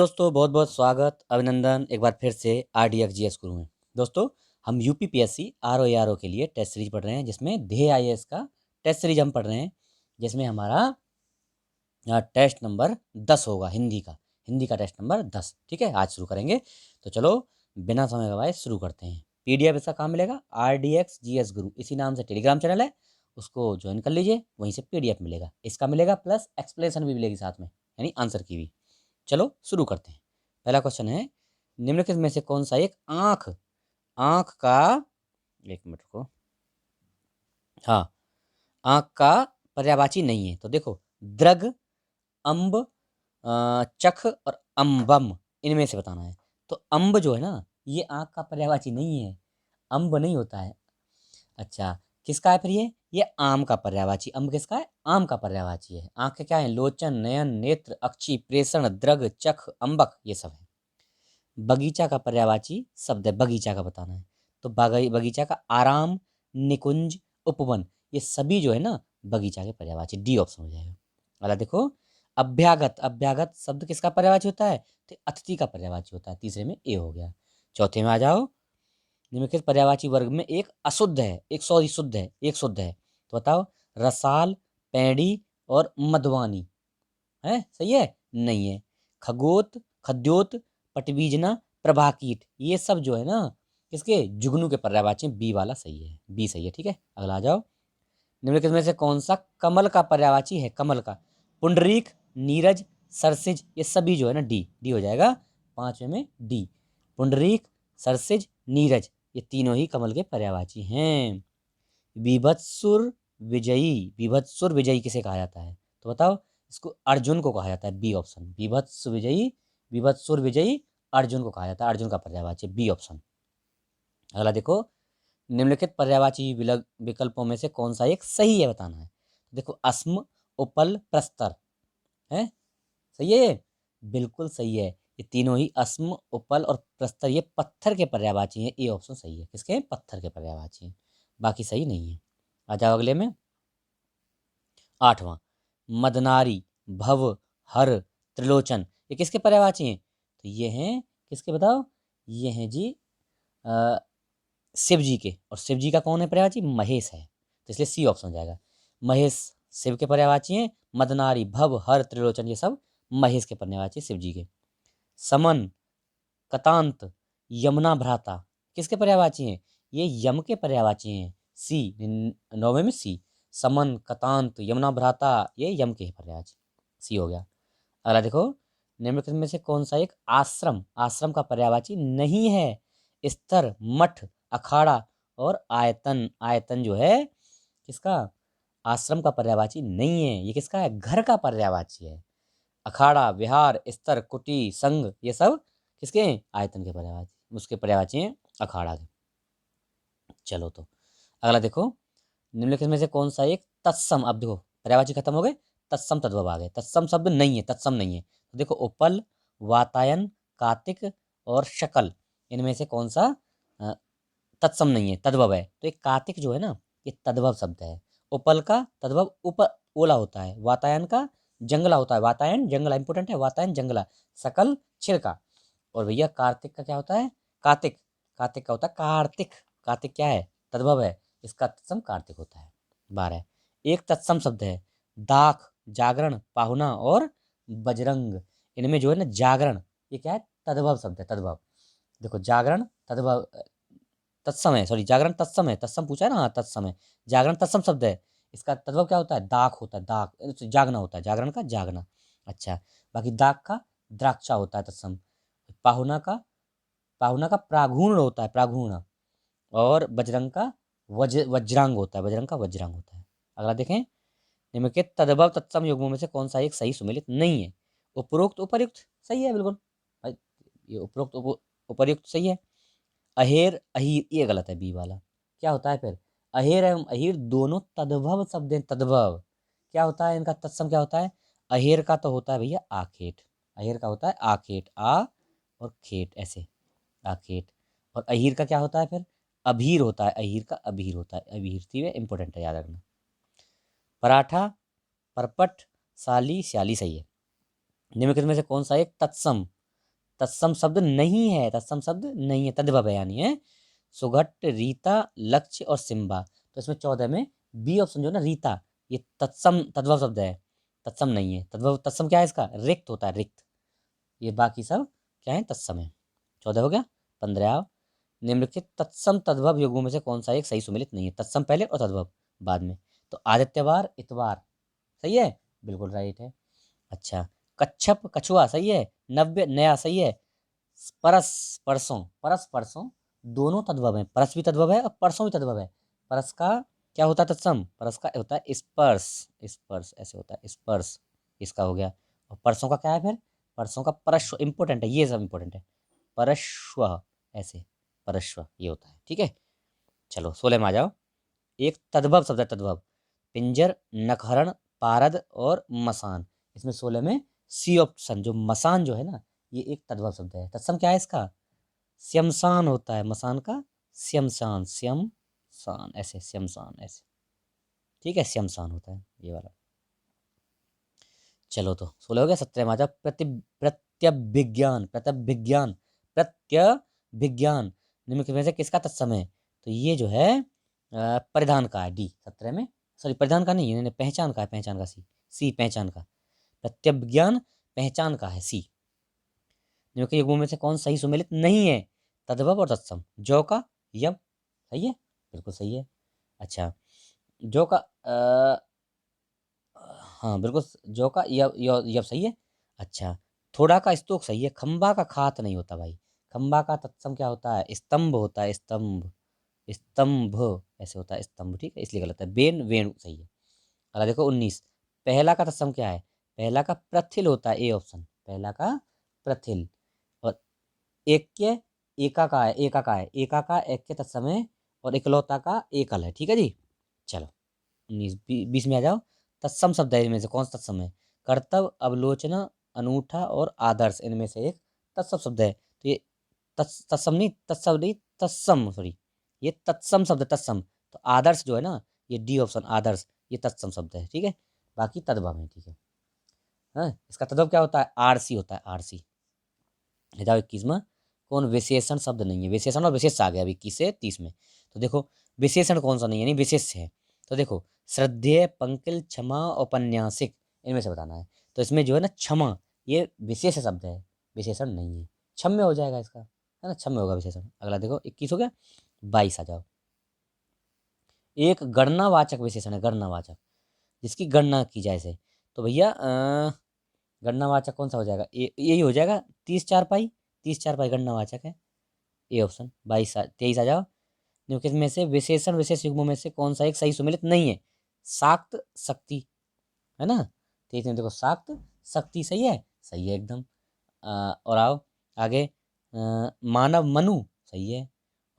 दोस्तों बहुत बहुत स्वागत अभिनंदन एक बार फिर से RDX GS गुरु में। दोस्तों हम UPPSC RO के लिए टेस्ट सीरीज पढ़ रहे हैं जिसमें ध्येय IAS का टेस्ट सीरीज हम पढ़ रहे हैं जिसमें हमारा टेस्ट नंबर 10 होगा हिंदी का टेस्ट नंबर 10। ठीक है, आज शुरू करेंगे तो चलो बिना समय गवाए शुरू करते हैं। PDF इसका कहाँ मिलेगा? RDX GS गुरु इसी नाम से टेलीग्राम चैनल है, उसको ज्वाइन कर लीजिए, वहीं से PDF मिलेगा, इसका मिलेगा प्लस एक्सप्लेनेशन भी मिलेगी साथ में, यानी आंसर की भी। चलो शुरू करते हैं। पहला क्वेश्चन है, निम्नलिखित में से कौन सा एक आंख आंख का एक मिनट को हाँ आंख का पर्यायवाची नहीं है? तो देखो, द्रग, अम्ब, चख और अम्बम, इनमें से बताना है। तो अम्ब जो है ना, ये आंख का पर्यायवाची नहीं है, अम्ब नहीं होता है। अच्छा, किसका है फिर ये आम का पर्यायवाची। अम्ब किसका है? आम का पर्यायवाची है। आंख के क्या है? लोचन, नयन, नेत्र, अक्षी, प्रेषण, द्रग, चख, अम्बक, ये सब है। बगीचा का पर्यायवाची शब्द है, बगीचा का बताना है। तो बगीचा का आराम, निकुंज, उपवन, ये सभी जो है ना बगीचा के पर्यायवाची। डी ऑप्शन हो जाएगा। अगला देखो, अभ्यागत। अभ्यागत शब्द किसका पर्यायवाची होता है? तो अतिथि का पर्यायवाची होता है। तीसरे में ए हो गया। चौथे में आ जाओ, निम्नलिखित पर्यायवाची वर्ग में एक अशुद्ध है, एक सॉरी शुद्ध है, एक शुद्ध है। तो बताओ, रसाल, पैड़ी और मधुवानी है? सही है? नहीं है। खगोत, खद्योत, पटवीजना, प्रभाकीट, ये सब जो है ना किसके? जुगनू के पर्यायवाची हैं। बी वाला सही है, बी सही है। ठीक है, अगला आ जाओ, निम्नलिखित में से कौन सा कमल का पर्यायवाची है? कमल का पुंडरीक, नीरज, सरसिज, ये सभी जो है ना डी डी हो जाएगा। पांचवे में डी, पुंडरीक, सरसिज, नीरज, ये तीनों ही कमल के पर्यायवाची हैं। विभत्सुर विजयी, विभत्सुर विजयी किसे कहा जाता है? तो बताओ, इसको अर्जुन को कहा जाता है। बी ऑप्शन, विभत्स विजयी, विभत्सुर विजयी, अर्जुन को कहा जाता है, अर्जुन का पर्यायवाची बी ऑप्शन। अगला देखो, निम्नलिखित पर्यायवाची विकल्पों में से कौन सा एक सही है बताना है। देखो, अस्म, उपल, प्रस्तर है? सही है ये? बिल्कुल सही है। ये तीनों ही अस्म, उपल और प्रस्तर ये पत्थर के पर्यायवाची हैं। ए ऑप्शन सही है। किसके? पत्थर के पर्यायवाची हैं, बाकी सही नहीं है। आ जाओ अगले में, आठवां, मदनारी, भव, हर, त्रिलोचन, ये किसके पर्यायवाची हैं? तो ये हैं किसके बताओ? ये हैं जी अ, शिव जी के। और शिव जी का कौन है पर्यायवाची? महेश है, तो इसलिए सी ऑप्शन हो जाएगा। महेश शिव के पर्यायवाची हैं। मदनारी, भव, हर, त्रिलोचन, ये सब महेश के पर्यायवाची शिव जी के। समन, कतांत, यमुना भ्राता, किसके पर्यायवाची हैं? ये यम के पर्यायवाची हैं। सी, नौवे में सी, समन, कतांत, यमुना भ्राता, ये यम के पर्यायवाची। सी हो गया। अगला देखो, निम्नलिखित में से कौन सा एक आश्रम आश्रम का पर्यायवाची नहीं है? स्तर, मठ, अखाड़ा और आयतन। आयतन जो है किसका? आश्रम का पर्यायवाची नहीं है, ये किसका है? घर का पर्यायवाची है। अखाड़ा, विहार, स्तर, कुटी, संघ, ये सब किसके हैं? आयतन के पर्यायवाची, उसके पर्यायवाची हैं अखाड़ा के। चलो तो अगला देखो, निम्नलिखित में से कौन सा एक तत्सम। अब देखो, पर्यायवाची खत्म हो गए, तत्सम तद्भव आ गए। तत्सम शब्द नहीं है, तत्सम नहीं है। तो देखो, उपल, वातायन, कार्तिक और शकल, इनमें से कौन सा अ, तत्सम नहीं है, तद्भव है? तो एक कार्तिक जो है ना, ये तद्भव शब्द है। उपल का तद्भव उप ओला होता है। वातायन का जंगला होता है, वातायन जंगला इंपोर्टेंट है, वातायन जंगला। सकल छिड़का। और भैया कार्तिक का क्या होता है? कार्तिक, कार्तिक का होता है कार्तिक। कार्तिक क्या है? तद्भव है, इसका तत्सम कार्तिक होता है। 12, एक तत्सम शब्द है, दाख, जागरण, पाहुना और बजरंग, इनमें जो है ना जागरण, ये क्या है? तद्भव शब्द है, तद्भव। देखो, जागरण तद्भव तत्सम है, सॉरी जागरण तत्सम है, तत्सम पूछा है ना, हाँ तत्सम है। जागरण तत्सम शब्द है, इसका तद्भव क्या होता है? दाख होता है, दाख जागना होता है, जागरण का जागना। अच्छा, बाकी दाख का द्राक्षा होता है तत्सम। पाहुना का प्रागुण होता है, प्रागुण। और बजरंग का वज्रांग होता है, बजरंग का वज्रांग होता है। अगला देखें, निम्नलिखित तद्भव तत्सम युग्मों में से कौन सा एक सही सुमेलित नहीं है? उपरोक्त उपर्युक्त सही है बिल्कुल भाई, ये उपरोक्त उपर्युक्त सही है। अहेर, अहीर, ये गलत है, बी वाला। क्या होता है फिर? अहेर एवं अहीर दोनों तद्भव शब्द हैं, तद्भव। क्या होता है इनका तत्सम? क्या होता है? अहेर का तो होता है भैया आखेट, अहेर का होता है आखेट, आ और खेट, ऐसे आखेट। और अहीर का क्या होता है फिर? अभीर होता है, अहीर का अभीर होता है, अभीर थी वे इंपॉर्टेंट है, याद रखना। पराठा, परपट, साली, स्याली सही है। निम्नलिखित में से कौन सा एक तत्सम तत्सम शब्द नहीं है, तत्सम शब्द नहीं है, तद्भव है यानी है। सुघट, रीता, लक्ष्य और सिम्बा। तो इसमें 14 में बी ऑप्शन जो है ना रीता, ये तत्सम तद्भव शब्द है, तत्सम नहीं है। तद्भव तत्सम क्या है इसका? रिक्त होता है, रिक्त। ये बाकी सब क्या है? तत्सम है। 14 हो गया। 15 निम्नलिखित तत्सम तद्भव युग्मों में से कौन सा एक सही सुमेलित नहीं है? तत्सम पहले और तद्भव बाद में। तो आदित्यवार, इतवार सही है, बिल्कुल राइट है। अच्छा, कच्छप, कछुआ सही है। नव्य, नया सही है। परस, परसों, परस परसों दोनों तद्भव है। परस भी तद्भव है और परसों भी तद्भव है। परस का क्या होता है तत्सम? परस का होता है स्पर्श, स्पर्श ऐसे होता है स्पर्श, इसका हो गया। और परसों का क्या है फिर? परसों का परश्व, इंपॉर्टेंट है ये, सब इंपॉर्टेंट है। परश्व ऐसे, परश्व ये होता है, ठीक है। चलो 16 में आ जाओ। एक तद्भव शब्द है, तद्भव। पिंजर, नखहरण, पारद और मसान। इसमें 16 में सी ऑप्शन जो मसान जो है ना, ये एक तद्भव शब्द है। तत्सम क्या है इसका? श्यमसान होता है मसान का, श्यमसान, श्यमसान ऐसे, श्यमसान ऐसे, ठीक है, श्यमसान होता है ये वाला। चलो तो 16 हो गया। 17 में आ जाओ। प्रत्यभिज्ञान, प्रत्यभिज्ञान, प्रत्यभिज्ञान निम्न में से किसका तत्सम है? तो ये जो है परिधान का है, डी 17 में। सॉरी, परिधान का नहीं है, पहचान का है, पहचान का, सी, सी पहचान का। प्रत्यभिज्ञान पहचान का है, सी। निम्न के युग्मों में से कौन सही सुमेलित नहीं है? तद्भव और तत्सम। जौ का यब सही है, बिल्कुल सही है। अच्छा, जौ का हाँ बिल्कुल, जौ का यब सही है। अच्छा, थोड़ा का स्तोक सही है। खंबा का खात नहीं होता भाई। खंबा का तत्सम क्या होता है? स्तंभ होता है, स्तंभ, स्तंभ ऐसे होता है, स्तंभ, ठीक है, इसलिए गलत है। बेन, वेणु सही है। अगला देखो 19। पहला का तत्सम क्या है? पहला का प्रथिल होता है, ए ऑप्शन, पहला का प्रथिल। और एक के एका का है, एका का है, एका का एक के तत्सम है, और इकलौता का एकल है, ठीक है जी। चलो 19, 20 में आ जाओ। तत्सम शब्द है इनमें से कौन सा तत्सम है? कर्तव्य, अवलोचना, अनूठा और आदर्श इनमें से एक तत्सम शब्द है। तो ये तत्सम नहीं, तत्सम नहीं, तत्सम, सॉरी, ये तत्सम शब्द है, तत्सम। तो आदर्श जो है ना, ये डी ऑप्शन आदर्श, ये तत्सम शब्द है, ठीक है। बाकी तद्भव है, ठीक है। हाँ, इसका तद्भव क्या होता है? आरसी होता है, आरसी। जाओ 21 में। कौन विशेषण शब्द नहीं है? विशेषण और विशेष आ गया अभी 21 से 30 में। तो देखो विशेषण कौन सा नहीं है, यानी विशेष है। तो देखो श्रद्धेय, पंकिल, क्षमा, औपन्यासिक इनमें से बताना है। तो इसमें जो है ना क्षमा, ये विशेष शब्द है, विशेषण नहीं है। क्षम्य हो जाएगा इसका, है ना, क्षम्य होगा विशेषण। अगला देखो 21 हो गया। 22 आ जाओ। एक गणनावाचक विशेषण है, गणनावाचक, जिसकी गणना की जाए से। तो भैया गणनावाचक कौन सा हो जाएगा? यही हो जाएगा 30 4 पाई, 30 4 पाई गणनावाचक है, ए ऑप्शन। 23 आ जाओ। निम्नलिखित में से विशेषण विशेष युग्मों में से कौन सा एक सही सुमेलित नहीं है? शाक्त, शक्ति, है ना। 23 में देखो शाक्त, शक्ति सही है, सही है एकदम। और आओ आगे। मानव, मनु सही है।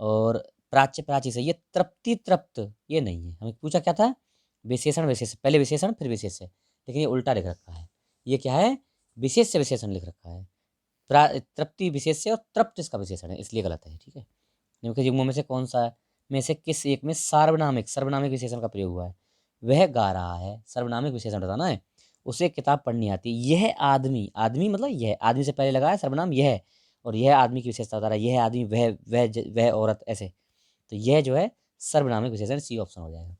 और प्राच्य, प्राची सही है। तृप्ति, तृप्त ये नहीं है। हमें पूछा क्या था? विशेषण विशेष, पहले विशेषण फिर विशेष है, लेकिन ये उल्टा लिख रखा है। ये क्या है? विशेष से विशेषण लिख रखा है। तृप्ति विशेष से और तृप्त इसका विशेषण है, इसलिए गलत है, ठीक है। निम्नलिखित युग्मों में से कौन सा में से किस एक में सार्वनामिक, सर्वनामिक विशेषण का प्रयोग हुआ है? वह गा रहा है, सर्वनामिक विशेषण बताना है। उसे किताब पढ़नी आती है। यह आदमी, आदमी मतलब यह आदमी से पहले लगा है सर्वनाम यह, और यह आदमी की विशेषता बता रहा है। यह आदमी, वह औरत ऐसे। तो यह जो है सर्वनामिक विशेषण, सी ऑप्शन हो जाएगा।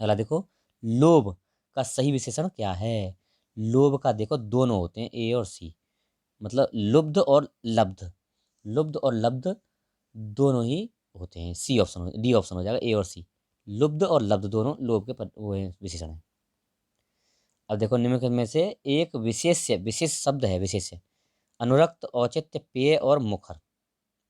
अगला देखो, लोभ का सही विशेषण क्या है? लोभ का देखो दोनों होते हैं, ए और सी, मतलब लुब्ध और लब्ध, लुब्ध और लब्ध दोनों ही होते हैं। सी ऑप्शन, डी ऑप्शन हो जाएगा, ए और सी। लुब्ध और लब्ध दोनों लोभ के वो हैं, विशेषण है। अब देखो निम्नलिखित में से एक विशेष्य, विशेष शब्द है, विशेष्य। अनुरक्त, औचित्य, पेय और मुखर,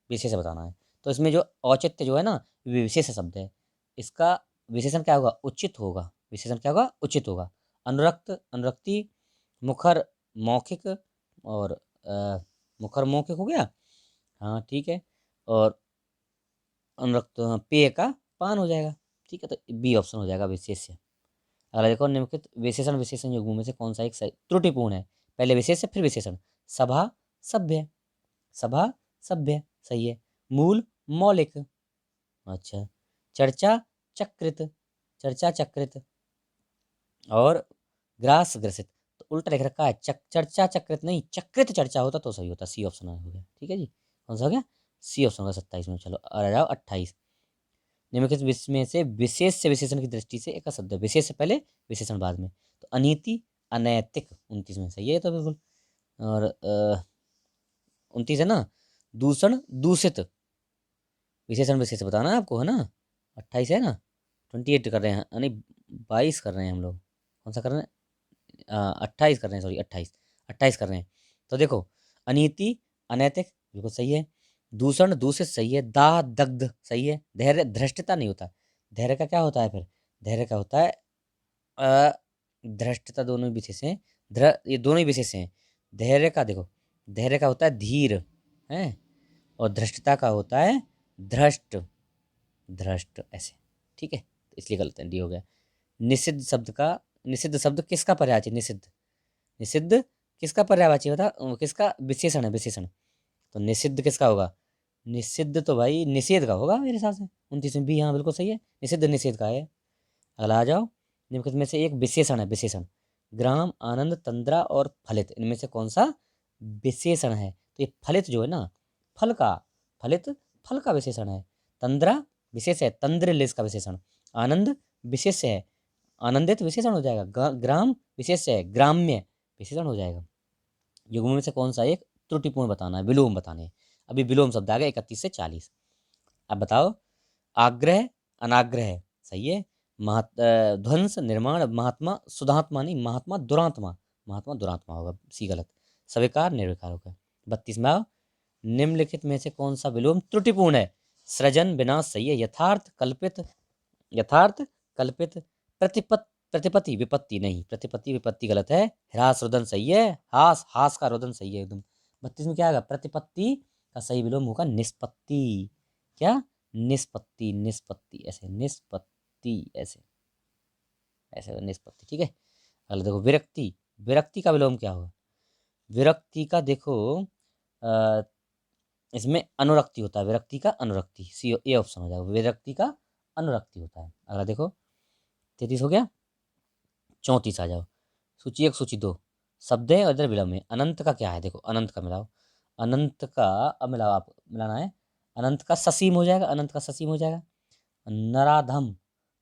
विशेष बताना है। तो इसमें जो औचित्य जो है ना, ये विशेष शब्द है। इसका विशेषण क्या होगा? उचित होगा। विशेषण क्या होगा? उचित होगा। अनुरक्त, अनुरक्ति, मुखर, मौखिक, और मुखर मौखिक हो गया, हाँ ठीक है। और अनुरक्त पेय का पान हो जाएगा, ठीक है। तो बी ऑप्शन हो जाएगा विशेष्य। अगला देखो, निम्नलिखित विशेषण विशेषण युग्मों में से कौन सा एक सही त्रुटिपूर्ण है? पहले विशेष्य फिर विशेषण। सभा, सभ्य, सभा, सभ्य सही है। मूल, मौलिक, अच्छा। चर्चा, चकृत, चर्चा चकृत। और ग्रास, ग्रसित। तो उल्टा लिख रखा है चर्चा चक्रित नहीं, चक्रित चर्चा होता तो सही होता। सी ऑप्शन हो गया। ठीक है जी, कौन सा हो गया? सी ऑप्शन होगा 27 में। चलो आ जाओ 28। निम्नलिखित में से विशेष से विशेषण की दृष्टि से एक शब्द है, विशेष से पहले विशेषण बाद में। तो अनीति अनैतिक 29 में सही है तो बिल्कुल। और 29 है ना, दूषण दूषित, विशेषण विशेष बताना है आपको, है ना। 28 है ना, 28 कर रहे हैं, यानी 22 कर रहे हैं हम लोग। कौन सा कर रहे हैं? 28 कर रहे हैं, सॉरी 28, 28 कर रहे हैं। तो देखो, अनीति अनैतिक बिल्कुल सही है, दूषण दूषित सही है, दाह दग्ध सही है, धैर्य धृष्टता नहीं होता। धैर्य का क्या होता है फिर? धैर्य का होता है धृष्टता, दोनों ही विशेष हैं। ये दोनों ही विशेष हैं। धैर्य का देखो, धैर्य का होता है धीर है, और धृष्टता का होता है धृष्ट, धृष्ट ऐसे। ठीक है, तो इसलिए गलत है, डी हो गया। निषिद्ध शब्द का, निषिद्ध शब्द किसका पर्यायवाची? निषिद्ध, निषिद्ध किसका पर्यायवाची बता, किसका विशेषण है? विशेषण। तो निषिद्ध किसका होगा? निषिद्ध तो भाई निषेध का होगा मेरे हिसाब से। 29 में बी, हाँ बिल्कुल सही है, निषिद्ध निषेध का है। अगला आ जाओ, निम्नलिखित में से एक विशेषण है, विशेषण। ग्राम आनंद तंद्रा और फलित, इनमें से कौन सा विशेषण है? तो ये फलित जो है ना, फल का, फलित फल का विशेषण है। तंद्रा विशेष है, तंद्रलेस का विशेषण। आनंद विशेष है, आनंदित विशेषण हो जाएगा। ग्राम विशेष है, ग्राम्य विशेषण हो जाएगा। युग्म में से कौन सा एक त्रुटिपूर्ण बताना है, विलोम बताने हैं। अभी विलोम शब्द आ गया 31 से 40। अब बताओ, आग्रह अनाग्रह सही है, ध्वंस निर्माण, महात्मा सुधात्मा नहीं, महात्मा दुरात्मा, महात्मा दुरात्मा होगा, सी गलत। स्वीकार निर्विकार होगा। 32 में आओ, निम्नलिखित में से कौन सा विलोम त्रुटिपूर्ण है? सृजन विनाश सही है, यथार्थ कल्पित, यथार्थ कल्पित, प्रतिपत्ति विपत्ति नहीं, प्रतिपत्ति विपत्ति गलत है। ह्रास रुदन सही है, हास हास का रुदन सही है एकदम। 32 में क्या आएगा? प्रतिपत्ति का सही विलोम होगा निष्पत्ति। क्या? निष्पत्ति, निष्पत्ति ऐसे, निष्पत्ति ऐसे, ऐसे निष्पत्ति। ठीक है, अगला देखो, विरक्ति, विरक्ति का विलोम क्या होगा? विरक्ति का देखो, इसमें अनुरक्ति होता है, विरक्ति का अनुरक्ति, सी ए ऑप्शन हो जाएगा, विरक्ति का अनुरक्ति होता है। अगला देखो, 33 हो गया। 34 आ जाओ, सूची 1 सूची 2 शब्द है और इधर विलोम है। अनंत का क्या है? देखो, अनंत का मिलाओ, अनंत का अब मिलाओ, आप मिलाना है। अनंत का ससीम हो जाएगा, अनंत का ससीम हो जाएगा। नराधम,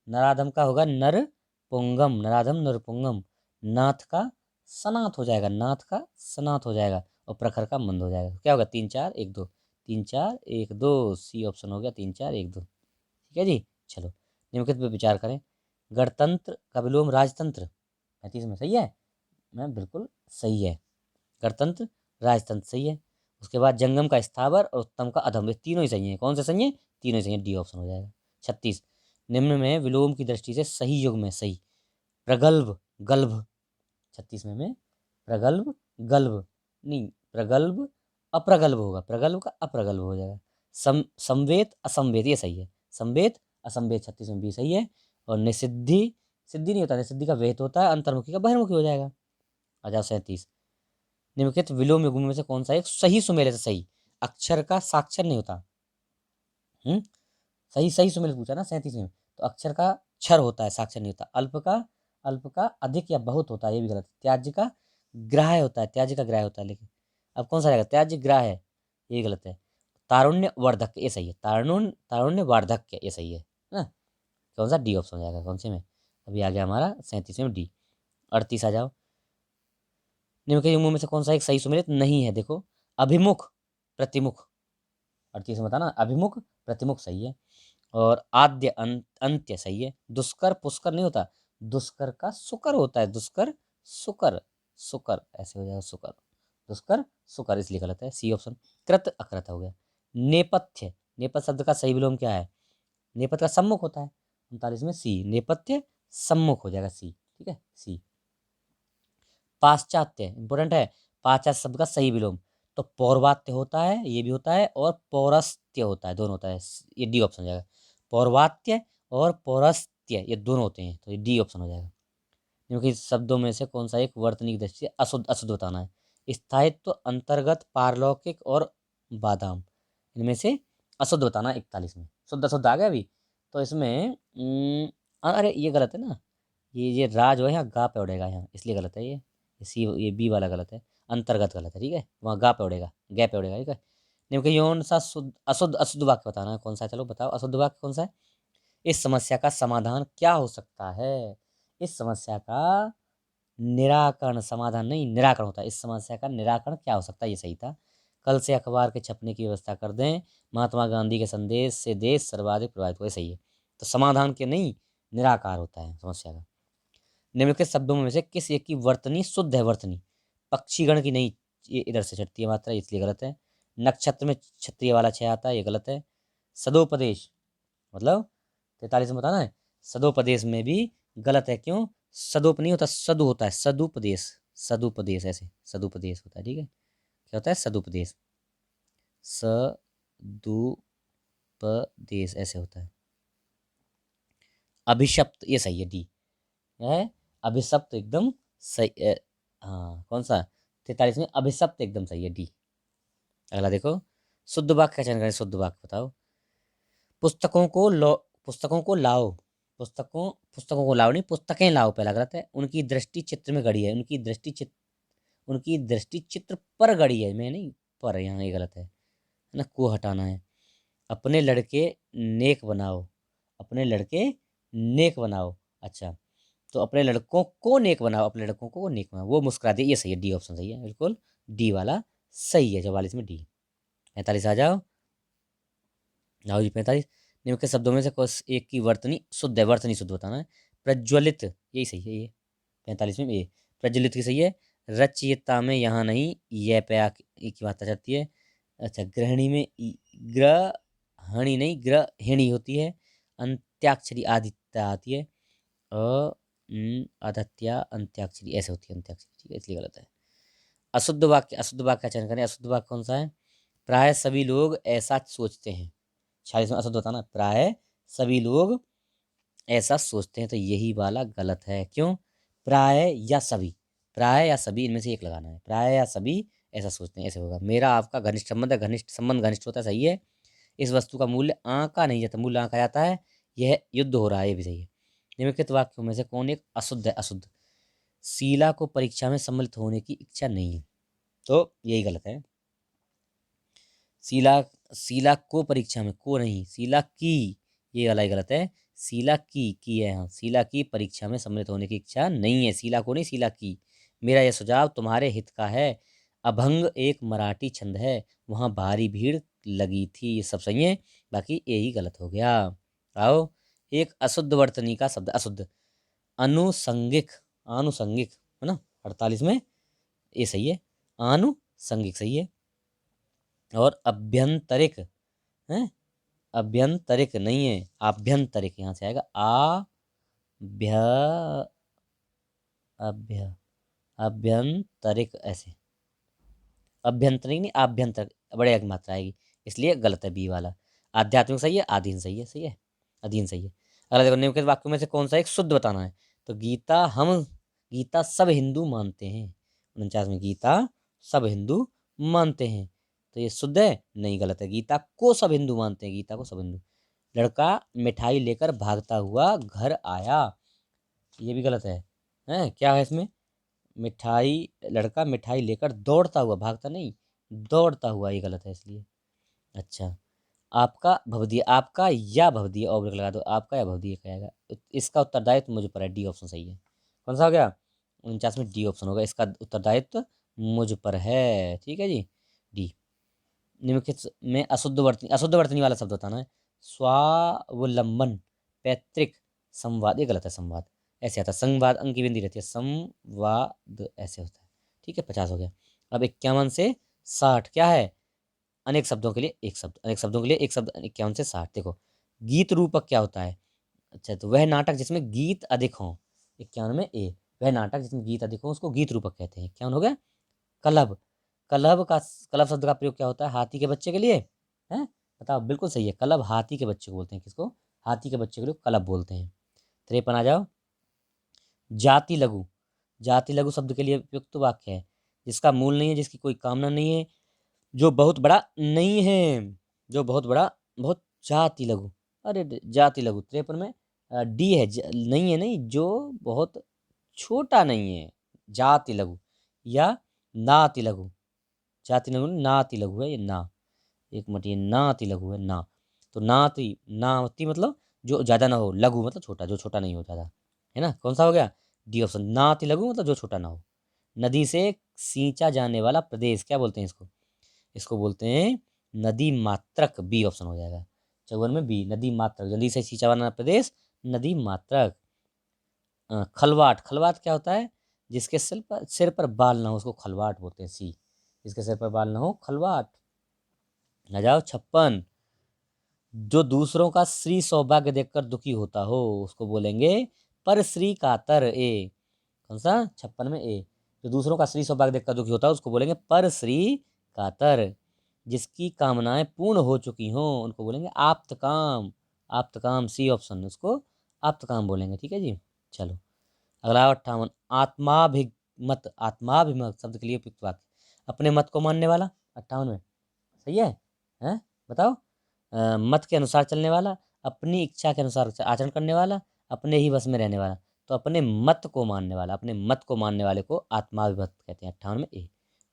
नराधम का होगा नर पुंगम, नराधम नरपुंगम। नाथ का सनाथ हो जाएगा, नाथ का सनाथ हो जाएगा, और प्रखर का मंद हो जाएगा। क्या होगा? 3 4 1 2, 3 4 1 2, सी ऑप्शन हो गया, 3 4 1 2। ठीक है जी, चलो निम्नलिखित पे विचार करें। गणतंत्र का विलोम राजतंत्र, 35 में सही है, मैं बिल्कुल सही है। गणतंत्र राजतंत्र सही है। उसके बाद जंगम का स्थावर और उत्तम का अधम, ये तीनों ही सही हैं। कौन से सही हैं? तीनों ही सही हैं, डी ऑप्शन हो जाएगा। 36, निम्न में विलोम की दृष्टि से सही युग में सही, प्रगल्भ गल्भ। 36 में प्रगल्भ गल्भ नहीं, प्रगल्भ अप्रगल्भ होगा, प्रगल्भ का अप्रगल्भ हो जाएगा। संवेत असंवेत, ये सही है, संवेत असंवेत 36 में भी सही है। और निषिद्धि, सिद्धि नहीं होता, निषिद्धि का वेत होता है, अंतर्मुखी का बहिर्मुखी हो जाएगा। आ जाओ 37, निम्नलिखित विलोम युग्म में से कौन सा एक सही सुमेलित सही? अक्षर का साक्षर नहीं होता। सही सही सुमेलित पूछा ना 37 में, तो अक्षर का क्षर होता है, साक्षर नहीं होता। अल्प का अधिक या बहुत होता है, ये भी गलत है। त्याज्य का ग्राह्य होता है, त्याज्य का ग्राह्य होता है, लेकिन अब कौन सा रहेगा? त्याज्य ग्राह्य, ये गलत है। तारुण्य वर्धक, ये सही है, तारुण्य तारुण्य वार्धक्य, ये सही है ना। कौन सा? डी ऑप्शन हो जाएगा। कौन से में? अभी आ गया हमारा 37 में डी। 38 आ जाओ, निम्नलिखित युग्मों में से कौन सा एक सही सुमेलित नहीं है? देखो, अभिमुख प्रतिमुख, 38 में बताना, अभिमुख प्रतिमुख सही है। और आद्य अंत्य सही है। दुष्कर पुष्कर नहीं होता, दुष्कर का सुकर होता है, दुष्कर सुकर, सुकर ऐसे हो जाएगा, सुकर, दुष्कर सुकर, इसलिए गलत है, सी ऑप्शन। कृत अकृत हो गया। नेपथ्य, नेपथ्य शब्द का सही विलोम क्या है? नेपथ्य का सम्मुख होता है, 39 में सी, नेपथ्य सम्मुख हो जाएगा, सी। ठीक है, सी। पाश्चात्य इंपोर्टेंट है, पाश्चात्य शब्द का सही विलोम, तो पौर्वात्य होता है, ये भी होता है, और पौरस्त्य होता है, दोनों होता है, ये डी ऑप्शन हो जाएगा। पौर्वात्य और पौरस्त्य ये दोनों होते हैं, तो ये डी ऑप्शन हो जाएगा। क्योंकि शब्दों में से कौन सा एक वर्तनी की दृष्टि से अशुद्ध अशुद्ध बताना है? स्थायित्व, अंतर्गत, पारलौकिक और बादाम, इनमें से अशुद्ध बताना। 41 में शुद्ध अशुद्ध आ गया अभी, तो इसमें अरे ये गलत है ना, ये रा जो है यहाँ गा पे उड़ेगा यहाँ, इसलिए गलत है ये, ये बी वाला गलत है, अंतर्गत गलत है, ठीक है, वहाँ गा पे उड़ेगा, गै पे उड़ेगा, ठीक है। निम्न यौन सा शुद्ध अशुद्ध अशुद्ध वाक्य बताना है कौन सा है, चलो बताओ अशुद्ध वाक्य कौन सा है। इस समस्या का समाधान क्या हो सकता है, इस समस्या का निराकरण, समाधान नहीं निराकरण होता है, इस समस्या का निराकरण क्या हो सकता है, ये सही था। कल से अखबार के छपने की व्यवस्था कर दें, महात्मा गांधी के संदेश से देश सर्वाधिक प्रभावित हुए, सही है। तो समाधान के नहीं निराकार होता है समस्या का। निम्नलिखित शब्दों में से किस एक की वर्तनी शुद्ध है, वर्तनी पक्षीगण की नहीं, ये इधर से छटती है मात्रा, इसलिए गलत है। नक्षत्र में क्षत्रिय वाला छह आता है, ये गलत है। सदोपदेश मतलब 43 में बताना है, सदोपदेश में भी गलत है, क्यों, सदोप नहीं होता, सदु होता है, सदुपदेश, सदुपदेश ऐसे सदुपदेश होता है, ठीक है, क्या होता है सदुपदेश, सदुपदेश ऐसे होता है। अभिशप्त ये सही है, डी है, अभिशप्त एकदम सही, हाँ कौन सा 43 में अभिशप्त एकदम सही है, डी। अगला देखो, शुद्ध वाक्य का चयन करें, शुद्ध वाक्य बताओ। पुस्तकों को लो, पुस्तकों को लाओ, पुस्तकों को लाओ नहीं, पुस्तकें लाओ पहला गलत है। उनकी दृष्टि चित्र में गड़ी है, उनकी दृष्टि चित्र पर गड़ी है, मैं नहीं पर, यहाँ ये गलत है ना, को हटाना है। अपने लड़के नेक बनाओ, अपने लड़के नेक बनाओ, अच्छा तो अपने लड़कों को नेक बनाओ, अपने लड़कों को नेक बनाओ, वो मुस्कुरा दे, ये सही है, डी ऑप्शन सही है, बिल्कुल डी वाला सही है, 44 में डी। 45 आ जाओ, आओ जी 45। निम्न के शब्दों में से कोस एक की वर्तनी शुद्ध है, वर्तनी शुद्ध बताना है। प्रज्वलित, यही सही है, ये 45 में ये प्रज्वलित की सही है। रचयिता में यहाँ नहीं, यह पे की बात चलती है। अच्छा गृहिणी में ग्रहणी नहीं ग्रहिणी होती है। अंत्याक्षरी आदित्य आती है, आदित्य अंत्याक्षरी ऐसे होती है, अंत्याक्षरी, ठीक है, इसलिए गलत है। अशुद्ध वाक्य, अशुद्ध वाक्य का चयन करें, अशुद्ध वाक्य कौन सा है। प्राय सभी लोग ऐसा सोचते हैं, 46 में अशुद्ध होता ना, प्राय सभी लोग ऐसा सोचते हैं, तो यही वाला गलत है, क्यों, प्राय या सभी, प्राय या सभी इनमें से एक लगाना है, प्राय या सभी ऐसा सोचते हैं, ऐसे होगा। मेरा आपका घनिष्ठ संबंध है, घनिष्ठ संबंध घनिष्ठ होता है, सही है। इस वस्तु का मूल्य आंका नहीं जाता, मूल्य आंका जाता है, यह युद्ध हो रहा है, ये भी सही है। निम्नलिखित वाक्यों में से कौन एक अशुद्ध है, अशुद्ध, शीला को परीक्षा में सम्मिलित होने की इच्छा नहीं है, तो यही गलत है। शीला, शीला को परीक्षा में, को नहीं, शीला की, ये वाला ही गलत है। शीला की है, हाँ शीला की परीक्षा में सम्मिलित होने की इच्छा नहीं है, शीला को नहीं, शीला की। मेरा यह सुझाव तुम्हारे हित का है। अभंग एक मराठी छंद है, वहाँ भारी भीड़ लगी थी, ये सब सही है, बाकी यही गलत हो गया। आओ, एक अशुद्ध वर्तनी का शब्द, अशुद्ध, अनुसंगिक, आनुसंगिक है ना, 48 में ये सही है, आनुसंगिक सही है। और अभ्यंतरिक है, अभ्यंतरिक नहीं है, आभ्यंतरिक यहाँ से आएगा, अभ्य अभ्य अभ्यंतरिक ऐसे, अभ्यंतरिक नहीं आभ्यंतर, बड़े एक मात्रा आएगी, इसलिए गलत है बी वाला। आध्यात्मिक सही है, आधीन सही है, सही है, अधीन सही है। अगला देखो, निम्नलिखित वाक्यों में से कौन सा एक शुद्ध बताना है। तो गीता सब हिंदू मानते हैं, 49 में गीता सब हिंदू मानते हैं, तो ये शुद्ध है, नहीं गलत है। गीता को सब हिंदू मानते हैं, गीता को सब हिंदू। लड़का मिठाई लेकर भागता हुआ घर आया, ये भी गलत है, क्या है इसमें, मिठाई, लड़का मिठाई लेकर दौड़ता हुआ, भागता नहीं दौड़ता हुआ, ये गलत है इसलिए। अच्छा, आपका भवदीय, आपका या भवदीय और लगा दो, आपका या भवदीय कहेगा, इसका उत्तरदायित्व मुझ पर है, डी ऑप्शन सही है। कौन सा हो गया, 49 में डी ऑप्शन होगा, इसका उत्तरदायित्व मुझ पर है, ठीक है जी, डी। निम्नलिखित में अशुद्ध वर्तनी, अशुद्ध वर्तनी वाला शब्द बताना है। स्वावलंबन, पैतृक, संवाद, ये गलत है, संवाद ऐसे आता है, संवाद अंक की बिंदी रहती है, संवाद ऐसे होता है, ठीक है, 50 हो गया। अब 51 से 60 क्या है, अनेक शब्दों के लिए एक शब्द, अनेक शब्दों के लिए एक शब्द, 51 से 60 देखो। गीत रूपक क्या होता है, अच्छा तो वह नाटक जिसमें गीत अधिक हों, 51 में ए, वह नाटक जिसमें गीत अधिक हो उसको गीत रूपक कहते हैं। 51 हो गया। कलभ, कलभ शब्द का प्रयोग क्या होता है, हाथी के बच्चे के लिए, है बताओ, बिल्कुल सही है, कलभ हाथी के बच्चे को बोलते हैं, किसको, हाथी के बच्चे को लोग कलभ बोलते हैं। 53 आ जाओ, जाति लघु, जाति लघु शब्द के लिए उपयुक्त वाक्य है, जिसका मूल नहीं है, जिसकी कोई कामना नहीं है, जो बहुत बड़ा नहीं है, जो बहुत बड़ा, बहुत जाति लघु, अरे जाति लघु 53 में डी है, नहीं है, नहीं जो बहुत छोटा नहीं है, जाति लघु, या नाति लघु। जाति लघु नाति लघु है ये ना। एक मिनट, ये नाति लघु है ना। तो नाति नाति मतलब जो ज़्यादा ना हो, लघु मतलब छोटा, जो छोटा नहीं हो ज़्यादा, है ना। कौन सा हो गया? D option. नाति लघु मतलब जो छोटा ना हो। नदी से सींचा जाने वाला प्रदेश क्या बोलते हैं इसको? इसको बोलते हैं नदी मात्रक। बी ऑप्शन हो जाएगा 54 में, बी नदी मात्रक। नदी से सींचा वाला प्रदेश नदी मात्रक। खलवाट, खलवाट क्या होता है? जिसके सिर पर बाल ना हो उसको खलवाट बोलते हैं। सी, जिसके सिर पर बाल ना हो खलवाट। आ जाओ 56। जो दूसरों का श्री सौभाग्य देखकर दुखी होता हो उसको बोलेंगे पर श्री कातर। ए कौन सा? 56 में ए। जो दूसरों का श्री सौभाग्य देखकर दुखी होता है उसको बोलेंगे पर श्री कातर। जिसकी कामनाएं पूर्ण हो चुकी हों उनको बोलेंगे आप्तकाम। आप्तकाम सी ऑप्शन, उसको आप्तकाम बोलेंगे। ठीक है जी। चलो अगला 58। आत्माभिमत, आत्माभिमत शब्द के लिए उपयुक्त वाक्य। अपने मत को मानने वाला। 58 में सही है? हैं बताओ। मत के अनुसार चलने वाला, अपनी इच्छा के अनुसार आचरण करने वाला, अपने ही वश में रहने वाला। तो अपने मत को मानने वाला, अपने मत को मानने वाले को आत्माभिमत कहते हैं। 58 में ए।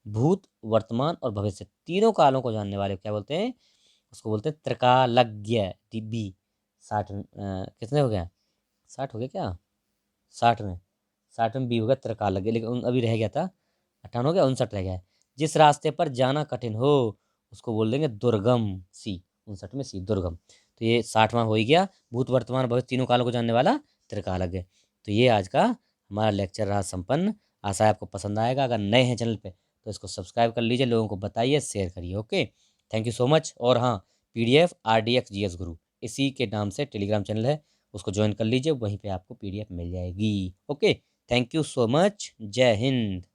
भूत, वर्तमान और भविष्य तीनों कालों को जानने वाले क्या बोलते हैं? उसको बोलते हैं त्रिकालज्ञ। बी 60 कितने हो गया? 60 हो गया क्या? 60 में, 60 में बी होगा त्रिकालज्ञ। लेकिन अभी रह गया था 58 हो गया, 59 रह गया है। जिस रास्ते पर जाना कठिन हो उसको बोल देंगे दुर्गम। सी 59 में सी दुर्गम। तो ये 60वां हो ही गया। भूत, वर्तमान, भविष्य तीनों कालों को जानने वाला त्रिकालज्ञ। तो ये आज का हमारा लेक्चर रहा संपन्न। आशा है आपको पसंद आएगा। अगर नए हैं चैनल पे तो इसको सब्सक्राइब कर लीजिए, लोगों को बताइए, शेयर करिए। Okay, thank you so much. और हाँ, PDF RDX GS गुरु इसी के नाम से टेलीग्राम चैनल है, उसको ज्वाइन कर लीजिए, वहीं पे आपको PDF मिल जाएगी। Okay, thank you so much. जय हिंद।